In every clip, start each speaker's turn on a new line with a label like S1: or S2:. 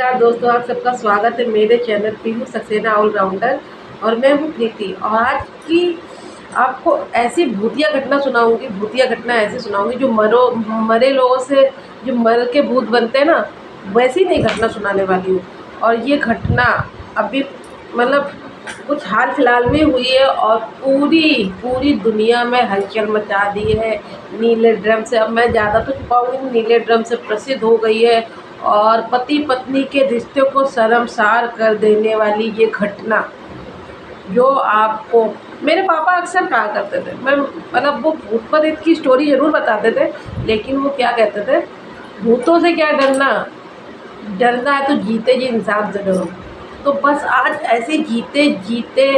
S1: नमस्कार दोस्तों, आप सबका स्वागत है मेरे चैनल पीहू सक्सेना ऑलराउंडर। और मैं हूँ प्रीति। और आज की आपको ऐसी भूतिया घटना सुनाऊंगी। भूतिया घटना ऐसी सुनाऊंगी जो मरे लोगों से जो मर के भूत बनते हैं ना, वैसी नहीं घटना सुनाने वाली हूँ। और ये घटना अभी मतलब कुछ हाल फिलहाल में हुई है और पूरी पूरी दुनिया में हलचल मचा दी है। नीले ड्रम से, अब मैं ज़्यादा तो छुपाऊंगी नहीं, नीले ड्रम से प्रसिद्ध हो गई है। और पति पत्नी के रिश्ते को शर्मसार कर देने वाली ये घटना, जो आपको मेरे पापा अक्सर कहा करते थे। मैं मतलब वो भूत प्रेत की स्टोरी ज़रूर बताते थे, लेकिन वो क्या कहते थे, भूतों से क्या डरना, डरना है तो जीते जी इंसान से डरो। तो बस आज ऐसे जीते जीते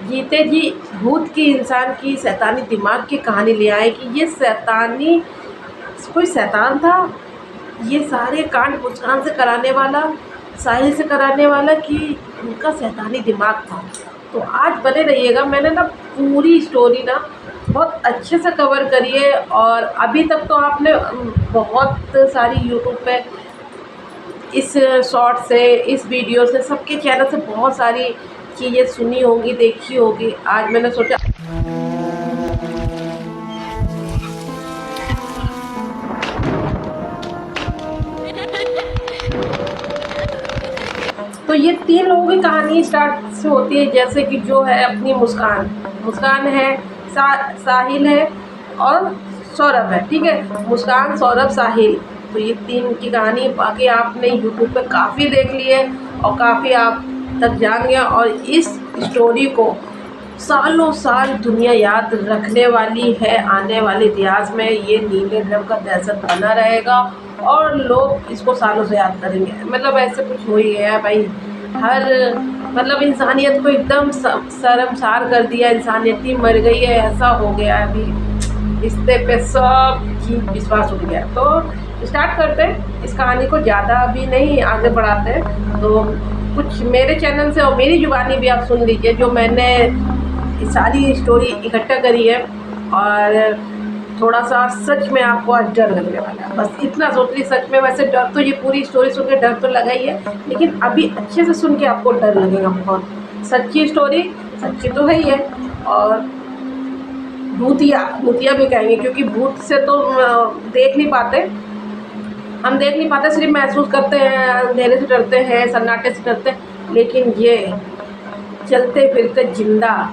S1: जीते जी भूत की, इंसान की शैतानी दिमाग की कहानी ले आए कि ये शैतानी कोई शैतान था, ये सारे कांड मुस्कान से कराने वाला, साहिल से कराने वाला, कि उनका शैतानी दिमाग था। तो आज बने रहिएगा। मैंने ना पूरी स्टोरी ना बहुत अच्छे से कवर करी है। और अभी तक तो आपने बहुत सारी यूट्यूब पे इस शॉर्ट से, इस वीडियो से, सबके चैनल से बहुत सारी चीज़ें सुनी होंगी, देखी होगी। आज मैंने सोचा तो ये 3 लोगों की कहानी स्टार्ट से होती है। जैसे कि जो है अपनी मुस्कान, मुस्कान है, साहिल है और सौरभ है। ठीक है, मुस्कान, सौरभ, साहिल, तो ये 3 की कहानी। बाकी आपने यूट्यूब पे काफ़ी देख ली है और काफ़ी आप तक जान गए। और इस स्टोरी को सालों साल दुनिया याद रखने वाली है। आने वाले इतिहास में ये नीले ड्रम का दहशत बना रहेगा और लोग इसको सालों से याद करेंगे। मतलब ऐसे कुछ हो ही गया भाई। हर मतलब इंसानियत को एकदम शर्मसार कर दिया, इंसानियत ही मर गई है, ऐसा हो गया है अभी। रिश्ते पे सब चीज़ विश्वास उठ गया। तो स्टार्ट करते हैं इस कहानी को, ज़्यादा अभी नहीं आगे बढ़ाते हैं। तो कुछ मेरे चैनल से और मेरी जुबानी भी आप सुन लीजिए, जो मैंने सारी स्टोरी इकट्ठा करी है। और थोड़ा सा सच में आपको आज डर लगने वाला है, बस इतना सोच ली। सच में वैसे डर तो, ये पूरी स्टोरी सुन के डर तो लगा ही है, लेकिन अभी अच्छे से सुन के आपको डर लगेगा बहुत। सच्ची स्टोरी, सच्ची तो है ही है। और भूतिया, भूतिया भी कहेंगे, क्योंकि भूत से तो देख नहीं पाते, हम देख नहीं पाते, सिर्फ महसूस करते हैं, अंधेरे से डरते हैं, सन्नाटे से डरते हैं। लेकिन ये चलते फिरते जिंदा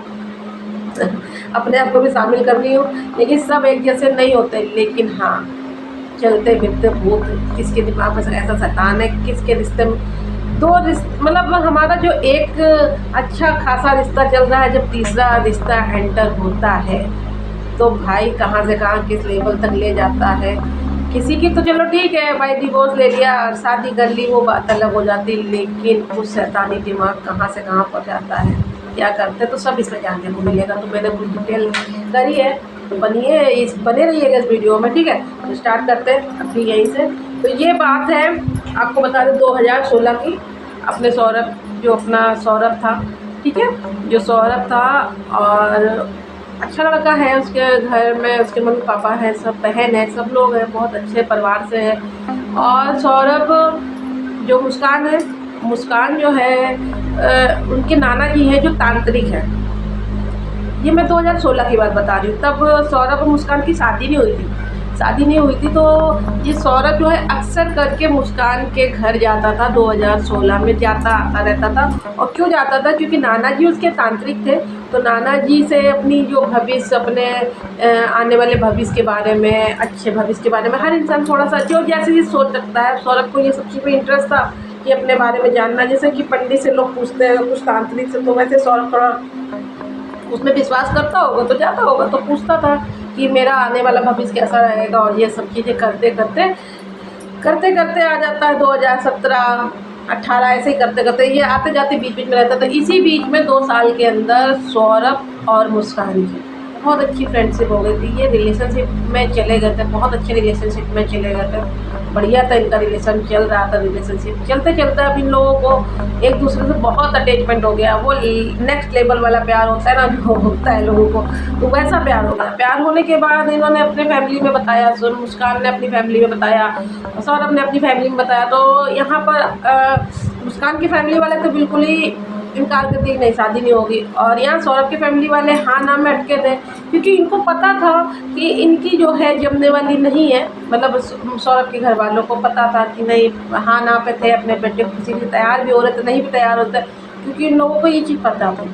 S1: अपने आप को भी शामिल कर रही हूँ। लेकिन सब एक जैसे नहीं होते, लेकिन हाँ, चलते फिरते भूत, किसके दिमाग में ऐसा शैतान है, किसके रिश्ते में दो रिश्ते, मतलब हमारा जो एक अच्छा खासा रिश्ता चल रहा है, जब तीसरा रिश्ता एंटर होता है तो भाई कहाँ से कहाँ किस लेवल तक ले जाता है। किसी की तो चलो ठीक है भाई, डिवोर्स ले लिया, शादी कर ली, वो बात अलग हो जाती। लेकिन उस शैतानी दिमाग कहाँ से कहाँ पर जाता है, क्या करते, तो सब इसमें जानने को मिलेगा। तो मैंने कुछ डिटेल करी है, तो बने रहिएगा इस वीडियो में। ठीक है, तो स्टार्ट करते हैं अभी यहीं से। तो ये बात है, आपको बता दें, 2016 की। अपने सौरभ, जो अपना सौरभ था, ठीक है, जो सौरभ था, और अच्छा लड़का है, उसके घर में उसके मम्मी पापा हैं, सब बहन है, सब लोग हैं, बहुत अच्छे परिवार से है। और सौरभ, जो मुस्कान है, मुस्कान जो है उनके नाना जी हैं जो तांत्रिक हैं। ये मैं 2016 की बात बता रही हूँ। तब सौरभ और मुस्कान की शादी नहीं हुई थी, शादी नहीं हुई थी। तो ये सौरभ जो है अक्सर करके मुस्कान के घर जाता था, 2016 में जाता आता रहता था। और क्यों जाता था, क्योंकि नाना जी उसके तांत्रिक थे। तो नाना जी से अपनी जो भविष्य, अपने आने वाले भविष्य के बारे में, अच्छे भविष्य के बारे में, हर इंसान थोड़ा सा जो जैसे ही सोच सकता है, सौरभ को ये सब चीज़ में इंटरेस्ट था कि अपने बारे में जानना। जैसे कि पंडित से लोग पूछते हैं, कुछ तांत्रिक से, तो वैसे सौरभ थोड़ा उसमें विश्वास करता होगा, तो जाता होगा, तो पूछता था कि मेरा आने वाला भविष्य कैसा रहेगा। और ये सब चीज़ें करते करते करते करते आ जाता है 2017 18, ऐसे ही करते करते ये आते जाते बीच बीच में रहता था। इसी बीच में 2 साल के अंदर सौरभ और मुस्कान जी बहुत अच्छी फ्रेंडशिप हो गई थी। ये रिलेशनशिप में चले गए थे, बहुत अच्छे रिलेशनशिप में चले गए थे, बढ़िया था इनका रिलेशन, चल रहा था रिलेशनशिप। चलते चलते अब इन लोगों को एक दूसरे से बहुत अटैचमेंट हो गया। वो नेक्स्ट लेवल वाला प्यार होता है ना, जो होता है लोगों को, तो वैसा प्यार हो गया। प्यार होने के बाद इन्होंने अपने फैमिली में बताया, मुस्कान ने अपनी फैमिली में बताया, सौरभ ने अपनी फैमिली में बताया। तो यहाँ पर मुस्कान की फैमिली वाले तो बिल्कुल ही इनकार कर दिया, नहीं शादी नहीं होगी। और यहाँ सौरभ की फैमिली वाले हाँ ना में अटके थे, क्योंकि इनको पता था कि इनकी जो है जमने वाली नहीं है। मतलब सौरभ के घर वालों को पता था कि नहीं, हाँ ना पे थे, अपने बेटे को किसी भी तैयार भी हो रहे थे, नहीं भी तैयार होते, क्योंकि इन लोगों को ये चीज़ पता थी।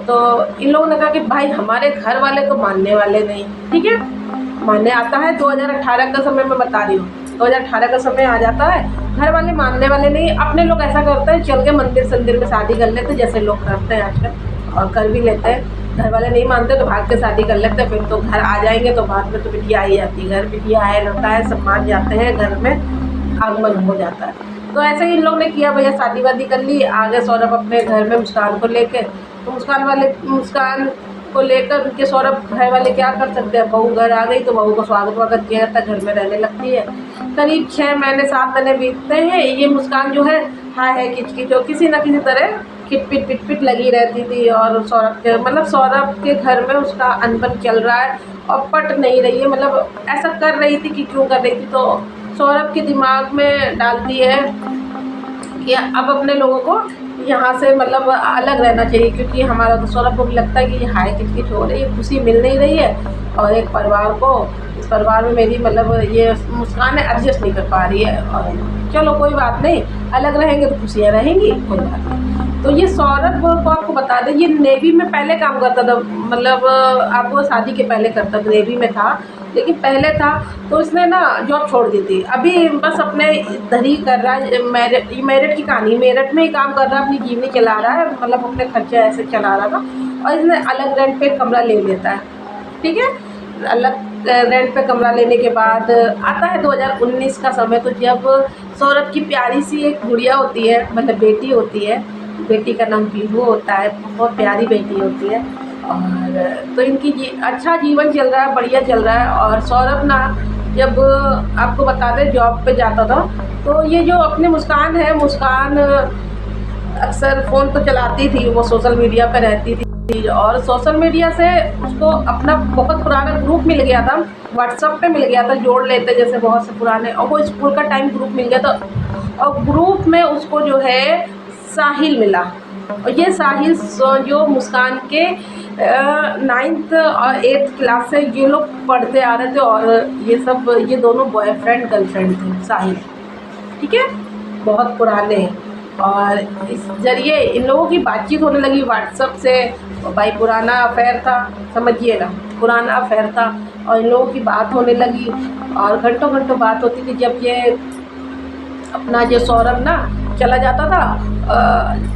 S1: तो इन लोगों ने कहा कि भाई हमारे घर वाले तो मानने वाले नहीं, ठीक है। मानने आता है 2018 का समय मैं बता रही हूँ, 2018 का समय आ जाता है, घर वाले मानने वाले नहीं। अपने लोग ऐसा करते हैं, चल के मंदिर संदिर में शादी कर लेते, जैसे लोग करते हैं आजकल, और कर भी लेते हैं। घर वाले नहीं मानते तो भाग के शादी कर लेते हैं, फिर तो घर आ जाएंगे तो बाद में तो बिटिया आई जाती है, घर बिटिया है लड़का है सब मान जाते हैं, घर में आगमन हो जाता है। तो ऐसे ही इन लोग ने किया, भैया शादी वादी कर ली। आगे सौरभ अपने घर में मुस्कान को लेके, तो मुस्कान को लेकर उनके सौरभ घर वाले क्या कर सकते हैं, बहू घर आ गई तो बहू को स्वागत वागत किया जाता है, घर में रहने लगती है। करीब 6 महीने 7 महीने बीतते हैं। ये मुस्कान जो है हाय है किचकिच, जो किसी न किसी तरह खिटपिट पिटपिट लगी रहती थी। और सौरभ के मतलब सौरभ के घर में उसका अनबन चल रहा है और पट नहीं रही है, मतलब ऐसा कर रही थी कि क्यों कर रही थी। तो सौरभ के दिमाग में डालती है कि अब अपने लोगों को यहाँ से मतलब अलग रहना चाहिए, क्योंकि हमारा तो सौरभ को भी लगता है कि ये हाय किचकिच हो रही है, खुशी मिल नहीं रही है। और एक परिवार को, इस परिवार में मेरी मतलब ये मुस्कान एडजस्ट नहीं कर पा रही है। और चलो कोई बात नहीं, अलग रहेंगे तो खुशियाँ रहेंगी, कोई बात नहीं। तो ये सौरभ को आपको बता दें, ये नेवी में पहले काम करता था, मतलब आपको शादी के पहले करता था, नेवी में था, लेकिन पहले था। तो इसने ना जॉब छोड़ दी थी, अभी बस अपने इधर ही कर रहा है। मेरठ की कहानी, मेरठ में ही काम कर रहा है, अपनी जीवनी चला रहा है, मतलब अपने खर्चे ऐसे चला रहा था। और इसने अलग रेंट पे कमरा ले लेता है, ठीक है। अलग रेंट पे कमरा लेने के बाद आता है 2019 का समय। तो जब सौरभ की प्यारी सी एक गुड़िया होती है, मतलब बेटी होती है, बेटी का नाम पीहू होता है, बहुत प्यारी बेटी होती है। और तो इनकी अच्छा जीवन चल रहा है, बढ़िया चल रहा है। और सौरभ ना जब आपको बता दें जॉब पे जाता था, तो ये जो अपनी मुस्कान है, मुस्कान अक्सर फ़ोन तो चलाती थी, वो सोशल मीडिया पे रहती थी। और सोशल मीडिया से उसको अपना बहुत पुराना ग्रुप मिल गया था, व्हाट्सएप पे मिल गया था, जोड़ लेते जैसे बहुत से पुराने, और वो स्कूल का टाइम ग्रुप मिल गया था। और ग्रुप में उसको जो है साहिल मिला। और ये साहिल जो मुस्कान के 9th और 8th क्लास से ये लोग पढ़ते आ रहे थे, और ये दोनों बॉयफ्रेंड गर्लफ्रेंड थे, साहिल, ठीक है, बहुत पुराने। और इस जरिए इन लोगों की बातचीत होने लगी व्हाट्सएप से। भाई पुराना अफेयर था, समझिएगा, पुराना अफेयर था, और इन लोगों की बात होने लगी, और घंटों घंटों बात होती थी। जब ये अपना जो सौरभ ना चला जाता था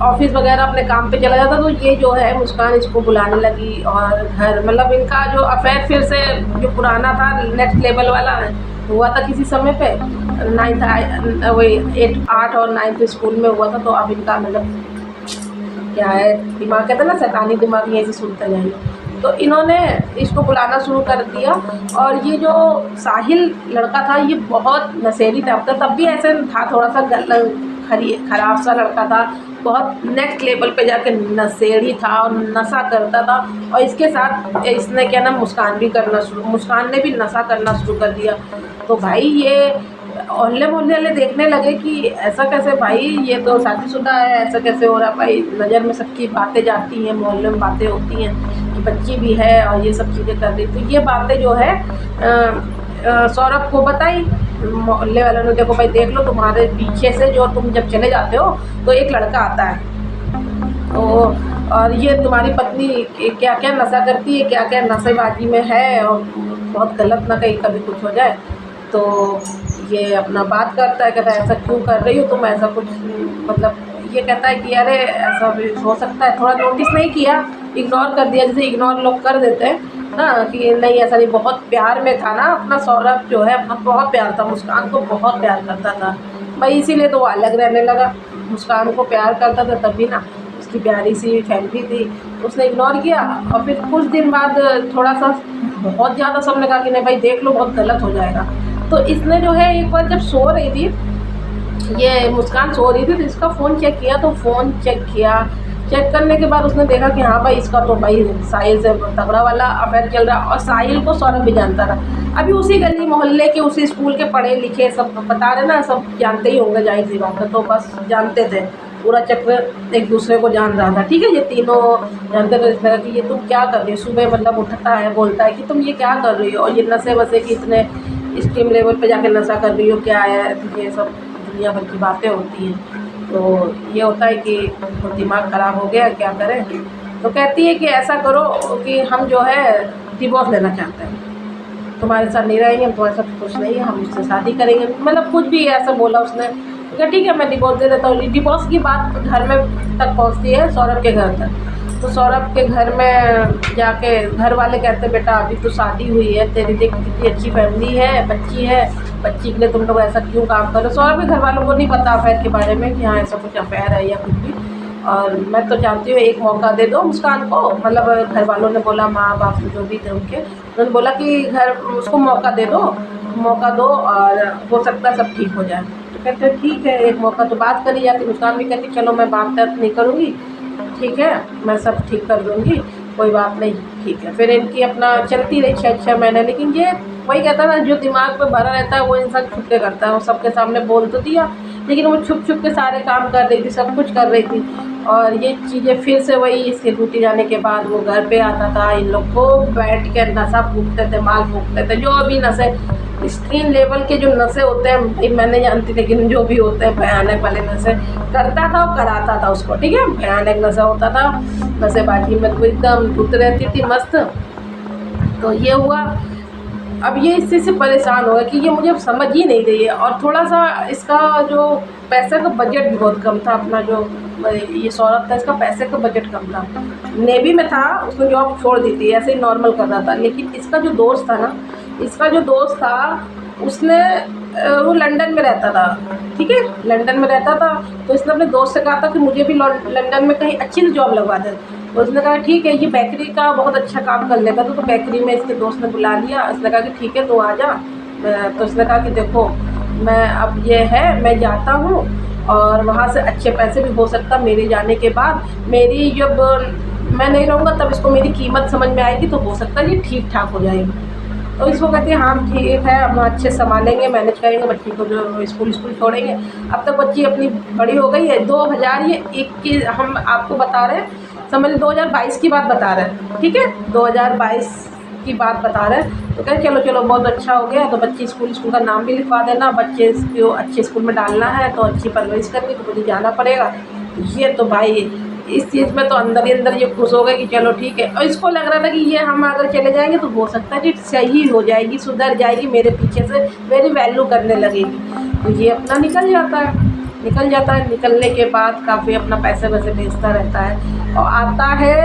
S1: ऑफिस वगैरह अपने काम पे चला जाता, तो ये जो है मुस्कान इसको बुलाने लगी। और घर मतलब इनका जो अफेयर फिर से जो पुराना था, नेक्स्ट लेवल वाला हुआ था किसी समय पे, 8 और 9th स्कूल में हुआ था। तो अब इनका मतलब क्या है, दिमाग कहते हैं ना शैतानी दिमाग, यहीं से सुनते जाएंगे। तो इन्होंने इसको बुलाना शुरू कर दिया। और ये जो साहिल लड़का था, ये बहुत नशेड़ी टाइप का, तब भी ऐसे था, थोड़ा सा खराब सा लड़का था, बहुत नेक्स्ट लेवल पे जाके नशेड़ी था और नशा करता था। और इसके साथ इसने क्या नाम मुस्कान ने भी नशा करना शुरू कर दिया। तो भाई ये मोहल्ले वाले देखने लगे कि ऐसा कैसे भाई, ये तो शादीशुदा है, ऐसा कैसे हो रहा भाई। नज़र में सबकी बातें जाती हैं, मोहल्ले में बातें होती हैं कि बच्ची भी है और ये सब चीज़ें कर रही। तो ये बातें जो है सौरभ को बताई मोहल्ले वालों ने, देखो भाई देख लो, तुम्हारे पीछे से जो तुम जब चले जाते हो तो एक लड़का आता है, तो और ये तुम्हारी पत्नी क्या क्या नशा करती है, क्या क्या नशेबाजी में है, और बहुत गलत ना कहीं कभी कुछ हो जाए। तो ये अपना बात करता है, कहता है ऐसा क्यों कर रही हो तुम, ऐसा कुछ मतलब ये कहता है कि अरे ऐसा भी हो सकता है, थोड़ा नोटिस नहीं किया, इग्नोर कर दिया, जैसे इग्नोर लोग कर देते हैं ना, कि नहीं ऐसा नहीं। बहुत प्यार में था ना अपना सौरभ जो है, अपना बहुत प्यार था, मुस्कान को बहुत प्यार करता था भाई, इसीलिए तो वो अलग रहने लगा। मुस्कान को प्यार करता था तभी ना उसकी प्यारी सी फैमिली थी, उसने इग्नोर किया। और फिर कुछ दिन बाद थोड़ा सा बहुत ज़्यादा सबने कहा कि नहीं भाई देख लो, बहुत गलत हो जाएगा। तो इसने जो है एक बार जब सो रही थी, ये मुस्कान सो रही थी, तो इसका फ़ोन चेक किया। तो फ़ोन चेक किया, चेक करने के बाद उसने देखा कि हाँ भाई इसका तो भाई साहिल से तगड़ा वाला अफेयर चल रहा। और साहिल को सौरभ भी जानता था। अभी उसी गली मोहल्ले के, उसी स्कूल के पढ़े लिखे सब बता रहे ना, सब जानते ही होंगे, जाहिर सी बात है। तो बस जानते थे, पूरा चक्र एक दूसरे को जान रहा था, ठीक है। ये तीनों जानते थे इस तरह कि ये तुम क्या कर रही हो, सुबह मतलब उठता है बोलता है कि तुम ये क्या कर रही हो, और ये नशे वशे की इतने एक्सट्रीम लेवल पे जाके नशा कर रही हो, क्या है, ये सब दुनिया भर की बातें होती हैं। तो ये होता है कि तो दिमाग ख़राब हो गया, क्या करें। तो कहती है कि ऐसा करो कि हम जो है डिवोर्स लेना चाहते हैं, तुम्हारे साथ नहीं रहेंगे, हम तुम्हारे साथ खुश नहीं है, हम उससे शादी करेंगे, मतलब कुछ भी ऐसा बोला उसने। तो कहा ठीक है मैं डिवोर्स दे देता हूँ। डिवोर्स की बात घर में तक पहुँचती है, सौरभ के घर तक। तो सौरभ के घर में जाके घर वाले कहते बेटा अभी तो शादी हुई है तेरी, देख कितनी अच्छी फैमिली है, बच्ची है, बच्ची के लिए तुम लोग ऐसा क्यों काम करो। सौरभ के घर वालों को नहीं पता अफेयर के बारे में कि हाँ ऐसा कुछ अफेयर है या कुछ भी। और मैं तो चाहती हूँ एक मौका दे दो मुस्कान को, मतलब घर वालों ने बोला, माँ बाप जो भी थे उनके, उन्होंने बोला कि घर उसको मौका दे दो, मौका दो और हो सकता है सब ठीक हो जाए। तो कहते हैं ठीक है एक मौका। तो बात करी जाती, मुस्कान भी कहती चलो मैं बात नहीं करूँगी, ठीक है मैं सब ठीक कर दूँगी, कोई बात नहीं, ठीक है। फिर इनकी अपना चलती रही 6 महीने। लेकिन ये वही कहता ना, जो दिमाग पे भरा रहता है वो इंसान छुप के करता है। वो सबके सामने बोल तो दिया, लेकिन वो छुप छुप के सारे काम कर रही थी, सब कुछ कर रही थी। और ये चीज़ें फिर से वही, इसके ड्यूटी जाने के बाद वो घर पे आता था, इन लोग को बैठ के नशा फूकते थे, माल फूकते थे, जो भी नशे एक्सट्रीम लेवल के जो नशे होते हैं मैं नहीं जानती, लेकिन जो भी होते हैं भयानक वाले नशे करता था और कराता था उसको, ठीक है। भयानक नशा होता था, नशेबाजी में तो एकदम धुत रहती थी मस्त। तो ये हुआ। अब ये इस चीज़ से परेशान हो गया कि ये मुझे अब समझ ही नहीं रही है। और थोड़ा सा इसका जो पैसे का बजट भी बहुत कम था, अपना जो ये सौरभ था इसका पैसे का बजट कम था। नेवी में था, उसने जॉब छोड़ दी थी, ऐसे ही नॉर्मल कर रहा था। लेकिन इसका जो दोस्त था ना, इसका जो दोस्त था उसने वो लंदन में रहता था, ठीक है, लंदन में रहता था। तो इसने अपने दोस्त से कहा था कि मुझे भी लंदन में कहीं अच्छी सी जॉब लगवा दे। तो उसने कहा ठीक है, ये बेकरी का बहुत अच्छा काम कर लेगा। तो बेकरी में इसके दोस्त ने बुला लिया, इसने कहा कि ठीक है तू आ जा। तो उसने कहा कि देखो मैं अब ये है मैं जाता हूँ और वहाँ से अच्छे पैसे भी हो सकता मेरे जाने के बाद, मेरी जब मैं नहीं रहूँगा तब इसको मेरी कीमत समझ में आएगी, तो हो सकता है ये ठीक ठाक हो जाएगी। तो इसको कहती है हाँ ठीक है, हम अच्छे संभालेंगे, मैनेज करेंगे, बच्ची को जो स्कूल छोड़ेंगे। अब तक बच्ची अपनी बड़ी हो गई है। 2021 हम आपको बता रहे हैं, समझ 2022 की बात बता रहे हैं, ठीक है, 2022 की बात बता रहे हैं। तो कहे चलो चलो बहुत अच्छा हो गया। तो बच्ची स्कूल का नाम भी लिखवा देना, बच्चे को अच्छे स्कूल में डालना है तो अच्छी परवरिश करनी, तो मुझे जाना पड़ेगा। ये तो भाई इस चीज़ में तो अंदर ही अंदर ये खुश हो गए कि चलो ठीक है। और इसको लग रहा था कि ये हम अगर चले जाएंगे तो हो सकता है कि सही हो जाएगी, सुधर जाएगी, मेरे पीछे से मेरी वैल्यू करने लगेगी। तो ये अपना निकल जाता है। निकलने के बाद काफ़ी अपना पैसे वैसे भेजता रहता है। और आता है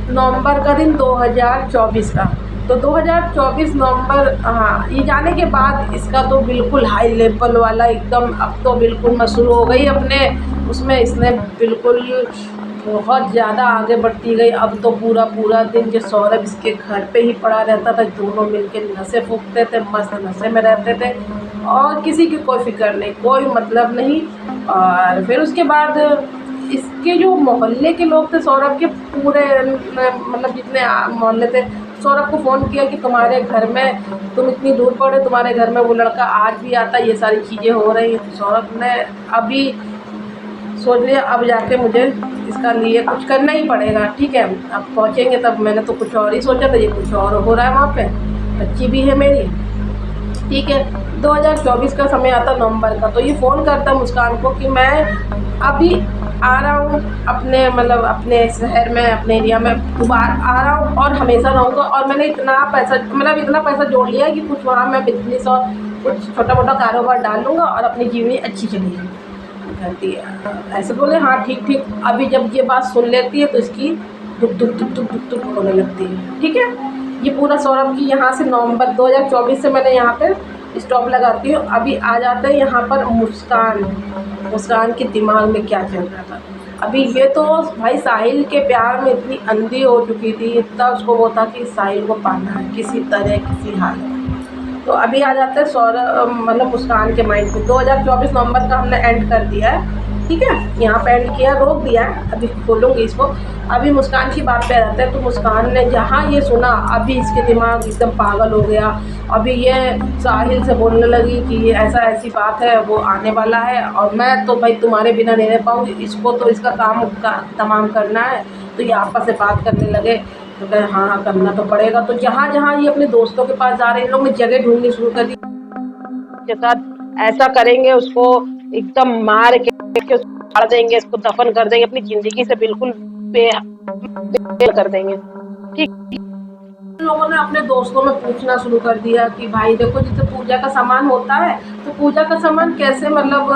S1: नवंबर का दिन 2024 का। तो 2024 नवंबर, हाँ, ये जाने के बाद इसका तो बिल्कुल हाई लेवल वाला एकदम, अब तो बिल्कुल मशहूर हो गई अपने उसमें, इसने बिल्कुल बहुत ज़्यादा आगे बढ़ती गई। अब तो पूरा दिन जो सौरभ इसके घर पे ही पड़ा रहता था, दोनों मिलके नशे फूकते थे, मस्त नशे में रहते थे और किसी की कोई फिक्र नहीं, कोई मतलब नहीं। और फिर उसके बाद इसके जो मोहल्ले के लोग थे, सौरभ के पूरे मतलब जितने मोहल्ले थे, सौरभ को फ़ोन किया कि तुम्हारे घर में, तुम इतनी दूर पड़े, तुम्हारे घर में वो लड़का आज भी आता, ये सारी चीज़ें हो रही हैं। तो सौरभ ने अभी सोच लिया अब जाके मुझे इसका लिए कुछ करना ही पड़ेगा, ठीक है। अब पहुँचेंगे तब, मैंने तो कुछ और ही सोचा था, ये कुछ और हो रहा है वहाँ पे, बच्ची भी है मेरी, ठीक है। 2024 का समय आता नवंबर का। तो ये फ़ोन करता मुस्कान को कि मैं अभी आ रहा हूँ अपने, मतलब अपने शहर में, अपने एरिया में दोबारा आ रहा हूँ और हमेशा रहूँगा। और मैंने इतना पैसा जोड़ लिया है कि कुछ वहाँ मैं बिजनेस और कुछ छोटा मोटा कारोबार डाल लूँगा और अपनी जीवनी अच्छी चलेगी। कहती है ऐसे बोले हाँ ठीक। अभी जब ये बात सुन लेती है तो इसकी दुख होने लगती है, ठीक है। ये पूरा सौरभ की यहाँ से नवंबर 2024 से मैंने यहाँ पे स्टॉप लगाती हूँ। अभी आ जाते हैं यहाँ पर मुस्कान के दिमाग में क्या चल रहा था। अभी ये तो भाई साहिल के प्यार में इतनी अंधी हो चुकी थी, इतना उसको वो था कि साहिल को पाना है किसी तरह किसी हाल में। तो अभी आ जाते हैं सौरभ मतलब मुस्कान के माइंड में। 2024 नवंबर का हमने एंड कर दिया है, ठीक है, यहाँ पे एंड किया, रोक दिया है, अभी खोलूँगी इसको। अभी मुस्कान की बात पे रहते हैं। तो मुस्कान ने जहाँ ये सुना, अभी इसके दिमाग एकदम पागल हो गया। अभी ये साहिल से बोलने लगी कि ये ऐसा ऐसी बात है, वो आने वाला है और मैं तो भाई तुम्हारे बिना नहीं रह पाऊँगी, इसको तो इसका काम का तमाम करना है। तो ये आपस में बात करने लगे। तो कहे हाँ हाँ करना तो पड़ेगा। तो जहाँ जहाँ ये अपने दोस्तों के पास जा रहे हैं, इन लोग ने जगह ढूंढनी शुरू कर दी के साथ ऐसा करेंगे, उसको एकदम मार के उसको फाड़ देंगे, इसको दफन कर देंगे, अपनी जिंदगी से बिल्कुल बेल कर देंगे। ठीक, लोगों ने अपने दोस्तों में पूछना शुरू कर दिया कि भाई देखो जैसे पूजा का सामान होता है, तो पूजा का सामान कैसे मतलब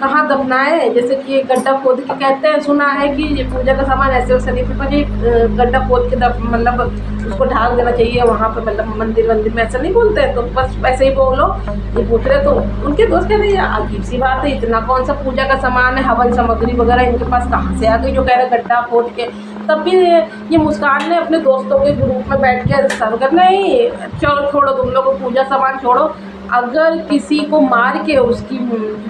S1: कहाँ दफनाए, जैसे कि गड्ढा खोद के कहते हैं, सुना है कि ये पूजा का सामान ऐसे शरीफ पर गड्ढा खोद के मतलब उसको ढाक देना चाहिए वहाँ पे, मतलब मंदिर में ऐसा नहीं बोलते हैं, तो बस वैसे ही बोलो। ये पूछ रहे तो उनके दोस्त कह रहे हैं अजीब सी बात है, इतना कौन सा पूजा का सामान है, हवन सामग्री वगैरह इनके पास कहाँ से आ गई जो कह रहे गड्ढा खोद के। तब भी ये मुस्कान ने अपने दोस्तों के ग्रुप में बैठ के सब करना ही, चलो छोड़ो तुम लोग पूजा सामान छोड़ो, अगर किसी को मार के उसकी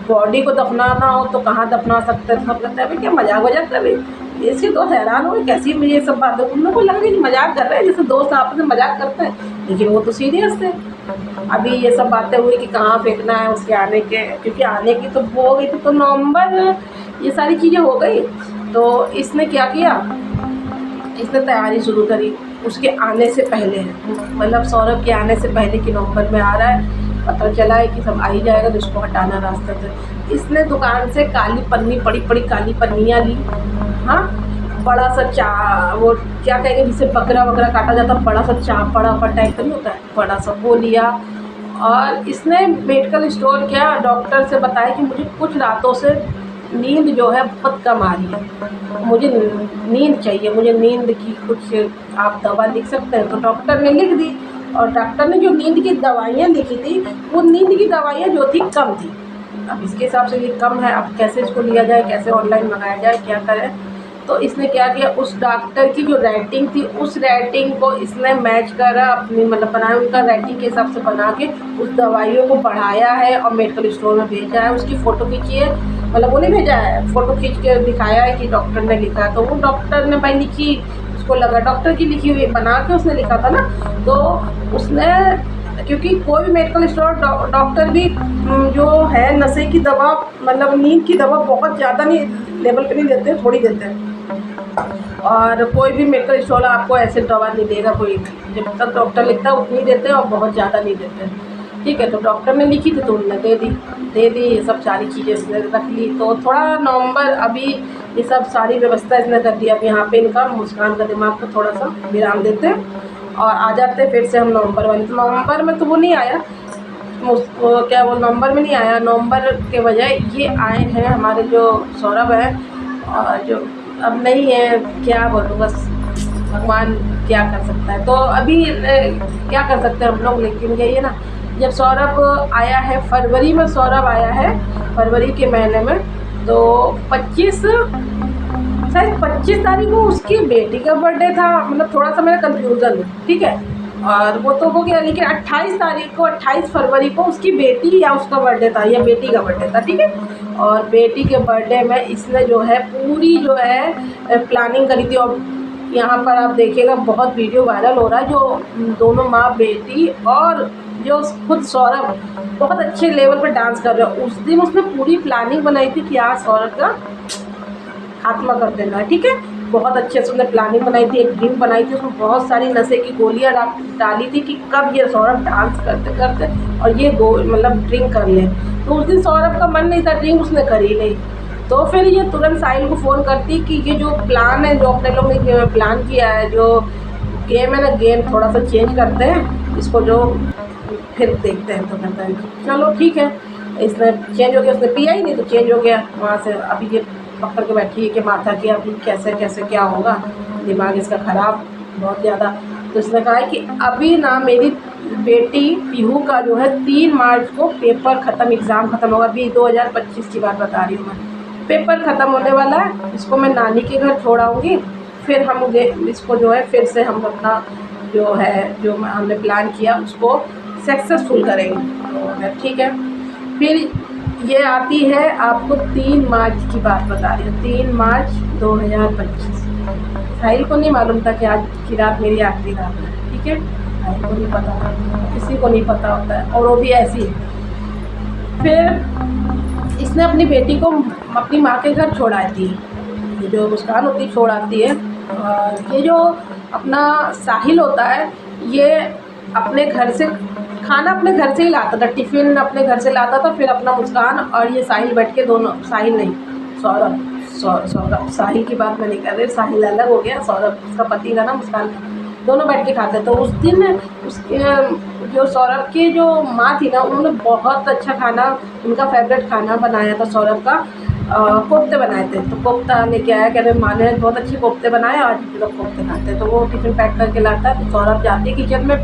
S1: बॉडी को दफनाना हो तो कहाँ दफना सकते हैं। सब कहते हैं क्या मजाक वजाक कर रहे। इसके दोस्त हैरान हो कैसी ये सब बातें, उन लोगों को लगा कि मजाक कर रहे हैं, जैसे दोस्त आपस में मजाक करते हैं, लेकिन वो तो सीरियस थे। अभी ये सब बातें हुई कि कहाँ फेंकना है उसके आने के, क्योंकि आने की तो वो हो गई थी, तो नवंबर ये सारी चीज़ें हो गई। तो इसने क्या किया, इसने तैयारी शुरू करी उसके आने से पहले, मतलब सौरभ के आने से पहले कि नवंबर में आ रहा है, पता चला है कि सब आ ही जाएगा तो इसको हटाना रास्ते से। इसने दुकान से काली पन्नी, बड़ी काली पन्नियाँ ली, हाँ, बड़ा सा वो क्या कहेंगे जिसे बकरा वगैरह काटा जाता है, बड़ा सा बड़ा टाइप का नहीं होता है, बड़ा सा वो लिया। और इसने मेडिकल स्टोर किया, डॉक्टर से बताया कि मुझे कुछ रातों से नींद जो है बहुत कम आ रही है, मुझे नींद चाहिए, मुझे नींद की कुछ आप दवा लिख सकते हैं। तो डॉक्टर ने लिख दी, और डॉक्टर ने जो नींद की दवाइयाँ लिखी थी वो नींद की दवाइयाँ जो थी कम थी। अब इसके हिसाब से ये कम है, अब कैसे इसको लिया जाए, कैसे ऑनलाइन मंगाया जाए, क्या करें। तो इसने क्या किया, उस डॉक्टर की जो रेटिंग थी उस रेटिंग को इसने मैच करा अपनी, मतलब बनाया, उनका रेटिंग के हिसाब से बना के उस दवाइयों को बढ़ाया है और मेडिकल स्टोर में भेजा है। उसकी फ़ोटो खींची है, मतलब वो नहीं भेजा है, फ़ोटो खींच के दिखाया है कि डॉक्टर ने लिखा है। तो वो डॉक्टर ने भाई लिखी, उसको लगा डॉक्टर की लिखी हुई बना के उसने लिखा था ना, तो उसने, क्योंकि कोई भी मेडिकल स्टोर डॉक्टर भी जो है नशे की दवा, मतलब नींद की दवा बहुत ज़्यादा नहीं लेवल पे नहीं देते हैं, थोड़ी देते हैं। और कोई भी मेडिकल स्टोर आपको ऐसे दवा नहीं देगा कोई, जब तक डॉक्टर लिखता है उतनी देते हैं और बहुत ज़्यादा नहीं देते हैं, ठीक है। तो डॉक्टर ने लिखी थी तो उन्होंने दे दी ये सब सारी चीज़ें इसने रख ली। तो थोड़ा नवंबर अभी ये सब सारी व्यवस्था इसने कर दी। अब यहाँ पे इनका मुस्कान का दिमाग को थोड़ा सा विराम देते हैं और आ जाते हैं फिर से हम नवंबर वाले। तो नवंबर में तो वो नहीं आया, क्या वो नवंबर में नहीं आया, नवंबर के बजाय ये आए हैं हमारे जो सौरभ है, और जो अब नहीं है, क्या बोलूँ, बस भगवान क्या कर सकता है। तो अभी क्या कर सकते हैं हम लोग, लेकिन यही है ना, जब सौरभ आया है फरवरी में, सौरभ आया है फरवरी के महीने में, तो 25 तारीख को उसकी बेटी का बर्थडे था, मतलब थोड़ा सा मेरा कंफ्यूजन है, ठीक है, और वो तो हो गया। लेकिन 28 फरवरी को उसकी बेटी या उसका बर्थडे था, या बेटी का बर्थडे था, ठीक है। और बेटी के बर्थडे में इसने जो है पूरी जो है प्लानिंग करी थी। और यहाँ पर आप देखिएगा बहुत वीडियो वायरल हो रहा है, जो दोनों माँ बेटी और जो खुद सौरभ बहुत अच्छे लेवल पर डांस कर रहे हैं। उस दिन उसने पूरी प्लानिंग बनाई थी कि आज सौरभ का खात्मा कर देना है, ठीक है। बहुत अच्छे से उसने प्लानिंग बनाई थी, एक ड्रिंक बनाई थी, उसमें बहुत सारी नशे की गोलियां डाली थी कि कब ये सौरभ डांस करते करते और ये मतलब ड्रिंक कर ले। तो उस दिन सौरभ का मन नहीं था, ड्रिंक उसने करी नहीं। तो फिर ये तुरंत साहिल को फ़ोन करती कि ये जो प्लान है, जो अपने लोग ने प्लान किया है, जो गेम है ना, गेम थोड़ा सा चेंज करते हैं इसको, जो फिर देखते हैं। तो कहता है चलो ठीक है, इसने चेंज हो गया, उसने पिया ही नहीं तो चेंज हो गया वहाँ से। अभी ये पकड़ के बैठी है कि माथा की अभी कैसे कैसे क्या होगा, दिमाग इसका ख़राब बहुत ज़्यादा। तो इसने कहा है कि अभी ना मेरी बेटी पीहू का जो है 3 मार्च को पेपर ख़त्म, एग्ज़ाम ख़त्म होगा। अभी 2025 की बात बता रही हूँ मैं, पेपर ख़त्म होने वाला है, इसको मैं नानी के घर छोड़ आऊँगी, फिर हम इसको जो है फिर से हम अपना जो है जो हमने प्लान किया उसको सक्सेसफुल करेंगे। तो ठीक है, फिर ये आती है आपको 3 मार्च की बात बता रही हूँ, 3 मार्च 2025। साहिल को नहीं मालूम था कि आज की रात मेरी आखिरी रात है, ठीक है, साहिल को नहीं पता था, किसी को नहीं पता होता है, और वो भी ऐसी है। फिर इसने अपनी बेटी को अपनी माँ के घर छोड़ आती है, ये जो मुस्कान होती छोड़ आती है। और ये जो अपना साहिल होता है, ये अपने घर से खाना अपने घर से ही लाता था, टिफ़िन अपने घर से लाता था, फिर अपना मुस्कान और ये साहिल बैठ के दोनों, साहिल नहीं सौरभ, साहिल की बात मैं नहीं कर रही, साहिल अलग हो गया, सौरभ उसका पति था ना मुस्कान का, दोनों बैठ के खाते। तो उस दिन उसके जो सौरभ की जो माँ थी ना, उन्होंने बहुत अच्छा खाना, उनका फेवरेट खाना बनाया था सौरभ का, कोफ्ते बनाए थे। तो कोफ्ता लेके आया, कह रहे माँ ने बहुत अच्छे कोफ्ते बनाए, आज हम लोग कोफ्ते खाते हैं। तो वो टिफ़िन पैक करके लाता है, तो सौरभ जाती है किचन में,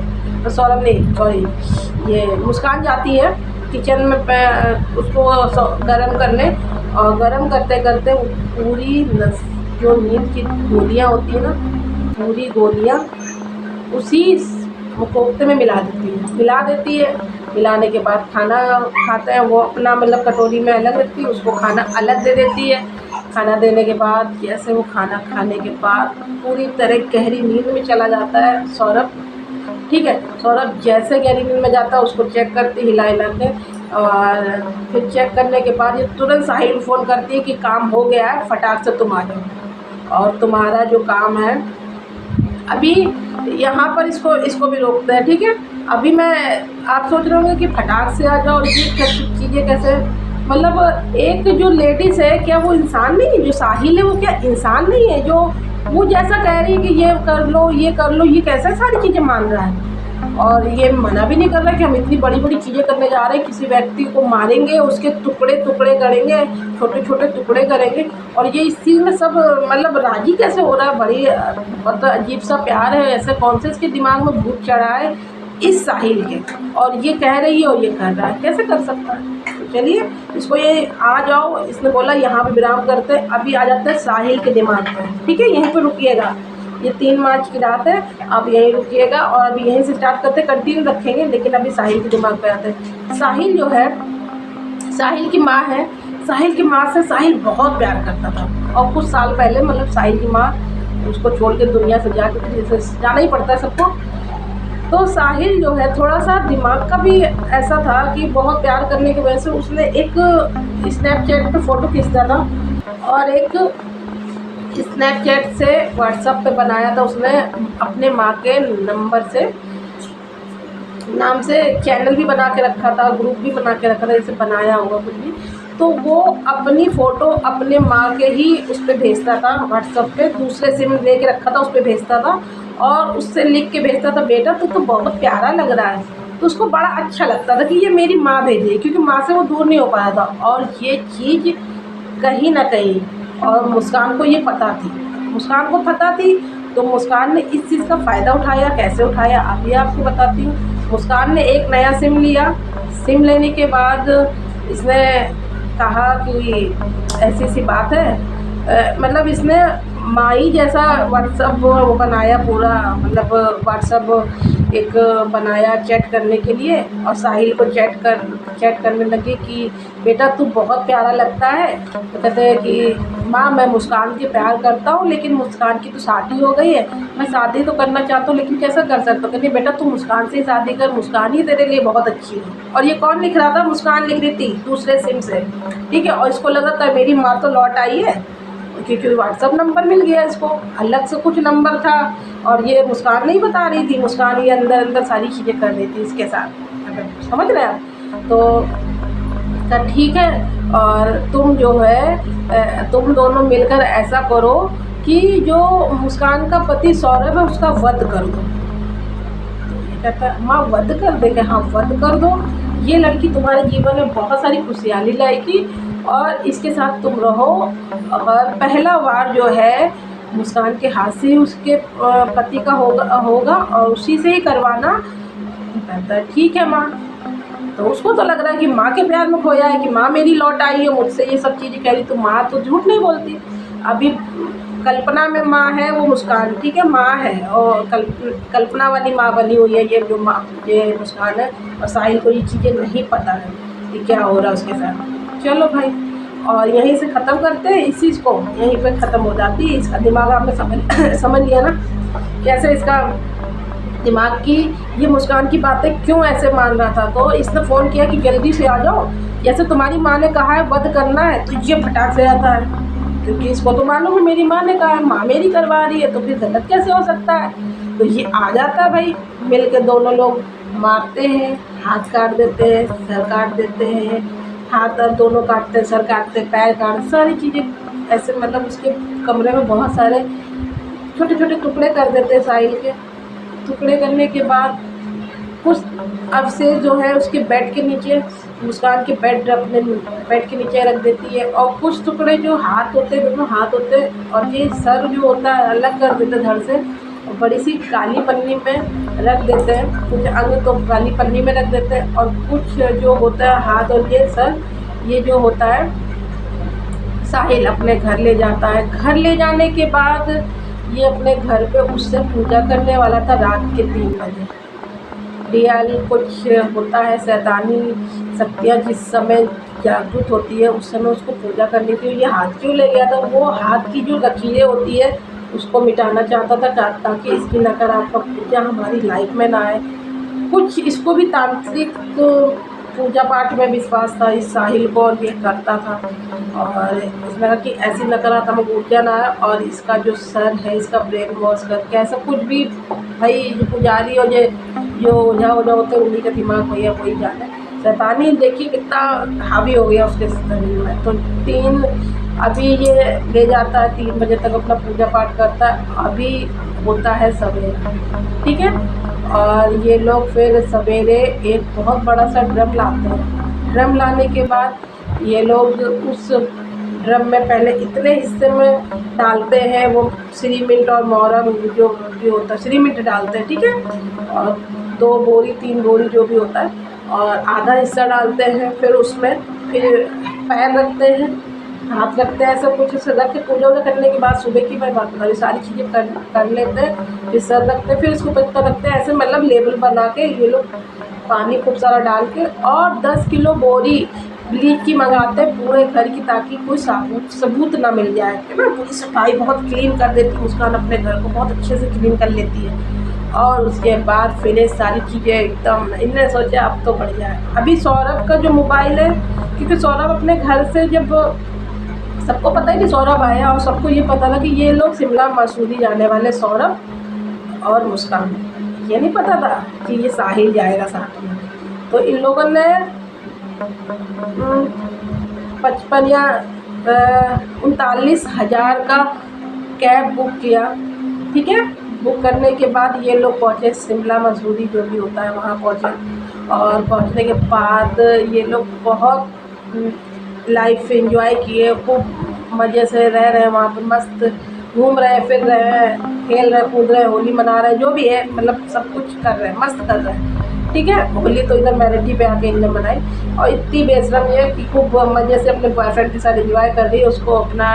S1: तो सौरभ नहीं सॉरी ये मुस्कान जाती है किचन में उसको गरम करने, और गरम करते करते पूरी जो नींद की गोलियाँ होती है ना, पूरी गोलियाँ उसी वो कोफ्ते में मिला देती है। मिलाने के बाद खाना खाते हैं, वो अपना मतलब कटोरी में अलग रखती है, उसको खाना अलग दे देती है। खाना देने के बाद जैसे वो खाना खाने के बाद पूरी तरह गहरी नींद में चला जाता है सौरभ, ठीक है। सौरभ जैसे गहरी नींद में जाता है, उसको चेक करती हिला के, और फिर चेक करने के बाद ये तुरंत साहिल को फ़ोन करती है कि काम हो गया है, फटाक से तुम आ जाओ, और तुम्हारा जो काम है अभी यहाँ पर इसको भी रोकते हैं, ठीक है। अभी आप सोच रहे होंगे कि फटाक से आ जाओ, ये चीज़ें कैसे, मतलब एक जो लेडीज़ है, क्या वो इंसान नहीं है? जो साहिल है वो क्या इंसान नहीं है? जो वो जैसा कह रही है कि ये कर लो, ये कैसे सारी चीज़ें मान रहा है, और ये मना भी नहीं कर रहा कि हम इतनी बड़ी बड़ी चीज़ें करने जा रहे हैं, किसी व्यक्ति को मारेंगे, उसके टुकड़े टुकड़े करेंगे, छोटे छोटे टुकड़े करेंगे, और ये इस चीज़ में सब मतलब राजी कैसे हो रहा है? बड़ी मतलब अजीब सा प्यार है, ऐसे कौन से इसके दिमाग में भूत चढ़ा है इस साहिल के, और ये कह रही है और ये कर रहा है, कैसे कर सकता है? तो चलिए इसको ये आ जाओ, इसने बोला यहाँ पे विराम करते हैं, अभी आ जाते हैं साहिल के दिमाग में, ठीक है, यहीं पे रुकिएगा। ये 3 मार्च की रात है, आप यहीं रुकिएगा, और अभी यहीं से स्टार्ट करते, कंटिन्यू रखेंगे, लेकिन अभी साहिल के दिमाग पे आते हैं। साहिल जो है, साहिल की माँ है, साहिल की माँ से साहिल बहुत प्यार करता था, और कुछ साल पहले मतलब साहिल की माँ उसको छोड़ के दुनिया से जैसे जाना ही पड़ता है सबको। तो साहिल जो है थोड़ा सा दिमाग का भी ऐसा था कि बहुत प्यार करने की वजह से उसने एक स्नैपचैट पे फ़ोटो खींचता था, और एक स्नैपचैट से व्हाट्सएप पे बनाया था उसने अपने माँ के नंबर से, नाम से चैनल भी बना के रखा था, ग्रुप भी बना के रखा था, जैसे बनाया होगा कुछ भी। तो वो अपनी फ़ोटो अपने माँ के ही उस पर भेजता था व्हाट्सएप पे, दूसरे सिम लेके रखा था, उस पर भेजता था, और उससे लिख के भेजता था, बेटा तू तो बहुत प्यारा लग रहा है। तो उसको बड़ा अच्छा लगता था कि ये मेरी माँ भेज रही है, क्योंकि माँ से वो दूर नहीं हो पाया था, और ये चीज़ कहीं ना कहीं, और मुस्कान को ये पता थी, मुस्कान को पता थी, तो मुस्कान ने इस चीज़ का फ़ायदा उठाया। कैसे उठाया अभी आपको बताती हूँ। मुस्कान ने एक नया सिम लिया, सिम लेने के बाद इसने कहा कि ऐसी सी बात है, मतलब इसने माई जैसा व्हाट्सअप वो बनाया पूरा, मतलब व्हाट्सअप एक बनाया चैट करने के लिए, और साहिल को चैट करने लगे कि बेटा तू बहुत प्यारा लगता है। तो कहते हैं कि माँ मैं मुस्कान के प्यार करता हूँ, लेकिन मुस्कान की तो शादी हो गई है, मैं शादी तो करना चाहता हूँ, लेकिन कैसा कर सकता हूँ? कहती बेटा तू मुस्कान से ही शादी कर, मुस्कान ही तेरे लिए बहुत अच्छी है। और ये कौन लिख रहा था? मुस्कान लिख रही थी दूसरे सिम से, ठीक है। और इसको लगा था मेरी माँ तो लौट आई है, क्योंकि व्हाट्सअप नंबर मिल गया इसको, अलग से कुछ नंबर था, और ये मुस्कान नहीं बता रही थी, मुस्कान ये अंदर अंदर सारी चीज़ें कर रही थी इसके साथ, समझ रहे हैं आप? तो ठीक है, और तुम जो है तुम दोनों मिलकर ऐसा करो कि जो मुस्कान का पति सौरभ है उसका वध कर दो। कहता है माँ वध कर दे? कि हाँ वध कर दो, ये लड़की तुम्हारे जीवन में बहुत सारी खुशहाली लाएगी, और इसके साथ तुम रहो, और पहला वार जो है मुस्कान के हाथ से ही उसके पति का होगा, और उसी से ही करवाना। कहता है ठीक है माँ। तो उसको तो लग रहा है कि माँ के प्यार में खोया है, कि माँ मेरी लौट आई है, मुझसे ये सब चीज़ें कह रही, तो माँ तो झूठ नहीं बोलती। अभी कल्पना में माँ है वो मुस्कान, ठीक है, माँ है, और कल्पना वाली माँ बनी हुई है ये जो माँ, ये मुस्कान है। और साहिल को ये चीज़ें नहीं पता है कि क्या हो रहा है उसके साथ। चलो भाई, और यहीं से ख़त्म करते हैं इस चीज़ को, यहीं पे ख़त्म हो जाती है। इसका दिमाग आपने समझ लिया ना, कैसे इसका दिमाग की ये मुस्कान की बातें क्यों ऐसे मान रहा था। तो इसने फ़ोन किया कि जल्दी से आ जाओ, जैसे तुम्हारी माँ ने कहा है वध करना है, तो ये फटाक से आता है, क्योंकि इसको तो मालूम है मेरी माँ ने कहा है, माँ मेरी करवा रही है, तो फिर गलत कैसे हो सकता है। तो ये आ जाता है भाई, मिल के दोनों लोग मारते हैं, हाथ काट देते हैं, सर काट देते हैं, हाथ और दोनों काटते हैं, सर काटते हैं, पैर काटते, सारी चीज़ें ऐसे, मतलब उसके कमरे में बहुत सारे छोटे छोटे टुकड़े कर देते हैं साहिल के। टुकड़े करने के बाद कुछ अवशेष जो है उसके बेड के नीचे, मुस्कान के अपने बेड के नीचे रख देती है, और कुछ टुकड़े जो हाथ होते हैं, दोनों हाथ होते हैं, और ये सर जो होता है अलग कर देते हैं धड़ से, और बड़ी सी काली पन्नी में रख देते हैं। कुछ अंग तो काली पन्नी में रख देते हैं, और कुछ जो होता है हाथ और ये सर, ये जो होता है साहिल अपने घर ले जाता है। घर ले जाने के बाद ये अपने घर पे उससे पूजा करने वाला था रात के 3 बजे। रियल कुछ होता है, शैतानी शक्तियाँ जिस समय जागृत होती है उस समय उसको पूजा करनी थी। ये हाथ क्यों ले गया था, वो हाथ की जो लकीरें होती है उसको मिटाना चाहता था, ताकि इसकी नकारात्मक ऊर्जा हमारी लाइफ में ना आए। कुछ इसको भी तांत्रिक पूजा पाठ में विश्वास था इस साहिल को, और ये करता था, और इसने कहा कि ऐसी नकारात्मक ऊर्जा ना आए, और इसका जो सर है इसका ब्रेन वॉश करके ऐसा कुछ भी। भाई जो पुजारी और ये जो ओझा होते हैं उन्हीं का दिमाग भैया वही जाने। शैतानी देखिए कितना हावी हो गया उसके शरीर में। तो अभी ये ले जाता है, 3 बजे तक अपना पूजा पाठ करता है। अभी होता है सवेरा, ठीक है, और ये लोग फिर सवेरे एक बहुत बड़ा सा ड्रम लाते हैं। ड्रम लाने के बाद ये लोग उस ड्रम में पहले इतने हिस्से में डालते हैं, वो श्रीमिंट और मोरम जो भी होता है, श्रीमिंट डालते हैं, ठीक है, और 2 बोरी 3 बोरी जो भी होता है, और आधा हिस्सा डालते हैं। फिर उसमें फिर पैर रखते हैं, हाथ रखते हैं, सब कुछ ऐसे रख के पूजा वूजा करने के बाद सुबह की मैं बात बता रही, सारी चीज़ें कर लेते हैं। फिर सर रखते हैं, फिर इसको पत्ता रखते हैं, ऐसे मतलब लेबल बना के ये लोग पानी खूब सारा डाल के, और 10 किलो बोरी ब्लीच की मंगाते हैं पूरे घर की, ताकि कोई सबूत ना मिल जाए, है ना। पूरी सफाई बहुत क्लीन कर देती है मुस्कान, अपने घर को बहुत अच्छे से क्लीन कर लेती है। और उसके बाद फिर ये सारी चीज़ें एकदम इनने सोचा अब तो बढ़िया है। अभी सौरभ का जो मोबाइल है, क्योंकि सौरभ अपने घर से, जब सबको पता है कि सौरभ आया, और सबको ये पता था कि ये लोग शिमला मसूरी जाने वाले, सौरभ और मुस्कान, ये नहीं पता था कि ये साहिल जाएगा साथ में। तो इन लोगों ने 55 या 39,000 का कैब बुक किया, ठीक है। बुक करने के बाद ये लोग पहुँचे शिमला मसूरी जो भी होता है वहाँ पहुँचे, और पहुँचने के बाद ये लोग बहुत लाइफ एंजॉय किए, खूब मज़े से रह रहे हैं वहाँ पर, मस्त घूम रहे फिर रहे हैं, खेल रहे कूद रहे, होली मना रहे, जो भी है मतलब सब कुछ कर रहे हैं, मस्त कर रहे हैं, ठीक है। होली तो इधर मैरिटी पे आके इन्हें मनाई, और इतनी बेशरम ये कि खूब मज़े से अपने बॉयफ्रेंड के साथ एंजॉय कर रही है। उसको अपना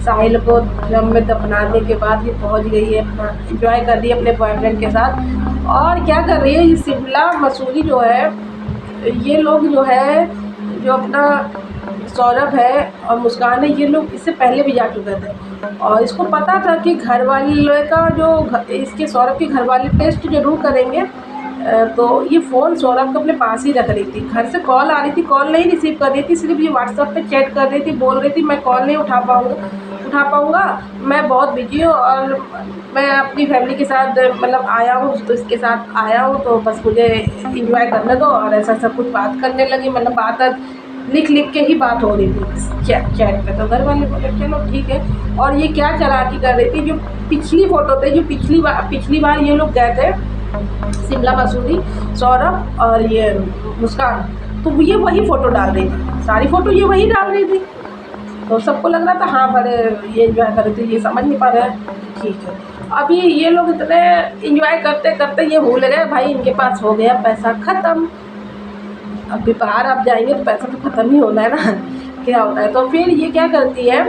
S1: साहिल को ड्रम में दफनाने के बाद ये पहुंच गई है, अपना एंजॉय कर रही है अपने बॉयफ्रेंड के साथ। और क्या कर रही है, ये शिमला मसूरी जो है, ये लोग जो है, जो अपना सौरभ है और मुस्कान है, ये लोग इससे पहले भी जा चुके थे, और इसको पता था कि घर वाले का जो इसके सौरभ के घर वाले टेस्ट जरूर करेंगे। तो ये फ़ोन सौरभ को अपने पास ही रख रही थी। घर से कॉल आ रही थी, कॉल नहीं रिसीव कर रही थी, सिर्फ ये व्हाट्सएप पे चैट कर रही थी, बोल रही थी मैं कॉल नहीं उठा पाऊँगा, मैं बहुत बिजी हूँ, और मैं अपनी फैमिली के साथ मतलब आया हूँ, तो इसके साथ आया हूँ, तो बस मुझे इंजॉय करने दो। और ऐसा सब कुछ बात करने लगी, मतलब बात लिख के ही बात हो रही थी चैट पे। तो घर वाले बोले चलो ठीक है। और ये क्या चालाकी कर रही थी, जो पिछली फ़ोटो थे, जो पिछली बार ये लोग गए थे शिमला मसूरी, सौरभ और ये मुस्कान, तो ये वही फ़ोटो डाल रही थी, सारी फ़ोटो ये वही डाल रही थी। तो सबको लग रहा था हाँ बड़े ये एंजॉय कर रहे थे, ये समझ नहीं पा रहे हैं, ठीक है। अभी ये लोग इतने एंजॉय करते करते ये भूल गए भाई इनके पास हो गया पैसा ख़त्म। अभी बाहर आप जाएंगे तो पैसा तो ख़त्म ही होना है ना। क्या होता है, तो फिर ये क्या करती है,